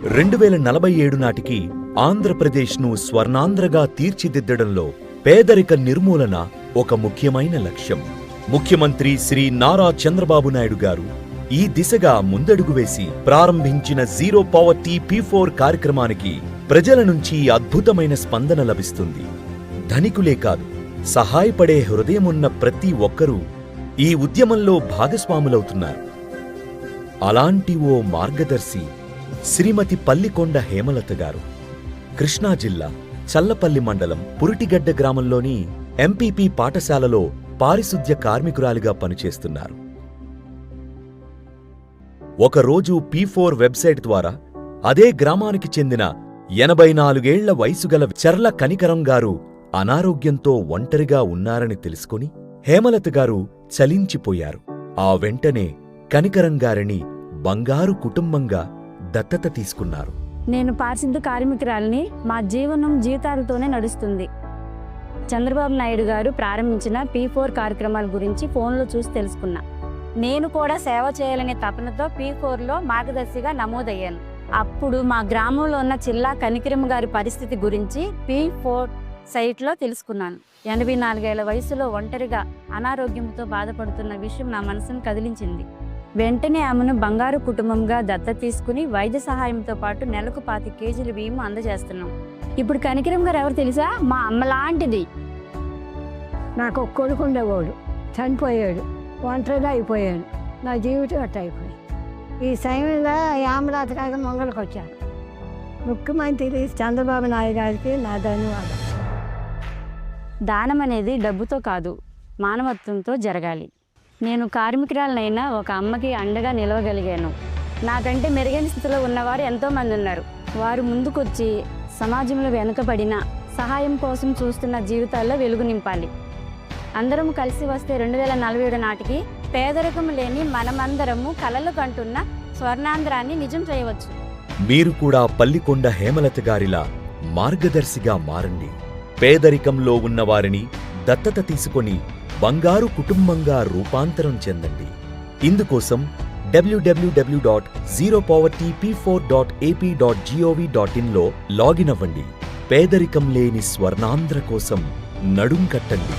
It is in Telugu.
2047 నాటికి ఆంధ్రప్రదేశ్ను స్వర్ణాంధ్రగా తీర్చిదిద్దడంలో పేదరిక నిర్మూలన ఒక ముఖ్యమైన లక్ష్యం. ముఖ్యమంత్రి శ్రీ నారా చంద్రబాబు నాయుడు గారు ఈ దిశగా ముందడుగు వేసి ప్రారంభించిన జీరో పావర్టీ P4 కార్యక్రమానికి ప్రజల నుంచి అద్భుతమైన స్పందన లభిస్తుంది. ధనికులే కాదు, సహాయపడే హృదయమున్న ప్రతి ఒక్కరూ ఈ ఉద్యమంలో భాగస్వాములవుతున్నారు. అలాంటి ఓ మార్గదర్శి శ్రీమతి పల్లికొండ హేమలత గారు. కృష్ణా జిల్లా చల్లపల్లి మండలం పురిటిగడ్డ గ్రామంలోని ఎంపీపీ పాఠశాలలో పారిశుద్ధ్య కార్మికురాలిగా పనిచేస్తున్నారు. ఒకరోజు P4 వెబ్సైట్ ద్వారా అదే గ్రామానికి చెందిన 84 ఏళ్ల వయసుగల చర్ల కనికరం గారు అనారోగ్యంతో ఒంటరిగా ఉన్నారని తెలుసుకుని హేమలత గారు చలించిపోయారు. ఆ వెంటనే కనికరం గారిని బంగారు కుటుంబంగా దత్తత తీసుకున్నారు. నేను పారిశుద్ధ్య కార్మికురాలిని. మా జీవితాలతోనే నడుస్తుంది. చంద్రబాబు నాయుడు గారు ప్రారంభించిన P4 కార్యక్రమాల గురించి ఫోన్లో చూసి తెలుసుకున్నా. నేను కూడా సేవ చేయాలనే తపనతో P4లో మార్గదర్శిగా నమోదయ్యాను. అప్పుడు మా గ్రామంలో ఉన్న చిల్లా కనికరమ్మ గారి పరిస్థితి గురించి P4 సైట్లో తెలుసుకున్నాను. 84 ఏళ్ల వయసులో ఒంటరిగా అనారోగ్యంతో బాధపడుతున్న విషయం నా మనసును కదిలించింది. వెంటనే ఆమెను బంగారు కుటుంబంగా దత్తత తీసుకుని వైద్య సహాయంతో పాటు నెలకు 25 కేజీల బియ్యం అందజేస్తున్నాం. ఇప్పుడు కనికరమ్మ గారు ఎవరు తెలుసా? మా అమ్మ లాంటిది. నాకు ఒక కొడుకు ఉండేవాడు, చనిపోయాడు, ఒంటరిగా అయిపోయాను. నా జీవితం అట్ట అయిపోయింది. ఈ సమయంలో యామరాత కాక మంగళకు వచ్చాను. ముఖ్యమంత్రి చంద్రబాబు నాయుడు గారికి నా ధన్యవాదాలు. దానం అనేది డబ్బుతో కాదు, మానవత్వంతో జరగాలి. నేను కార్మికురాలనైనా ఒక అమ్మకి అండగా నిలవగలిగాను. నాకంటే మెరుగైన స్థితిలో ఉన్నవారు ఎంతోమంది ఉన్నారు. వారు ముందుకొచ్చి సమాజంలో వెనుకబడిన సహాయం కోసం చూస్తున్న జీవితాల్లో వెలుగు నింపాలి. అందరం కలిసి వస్తే 2047 నాటికి పేదరికం లేని మనమందరము కలలు కంటున్న స్వర్ణాంధ్రాన్ని నిజం చేయవచ్చు. మీరు కూడా పల్లికొండ హేమలత గారిలా మార్గదర్శిగా మారండి. పేదరికంలో ఉన్నవారిని దత్తత తీసుకొని బంగారు కుటుంబంగా రూపాంతరం చెందండి. ఇందుకోసం www.zeropovertyp4.ap.gov.in లో లాగిన్ అవ్వండి. పేదరికం లేని స్వర్ణాంధ్ర కోసం నడుం కట్టండి.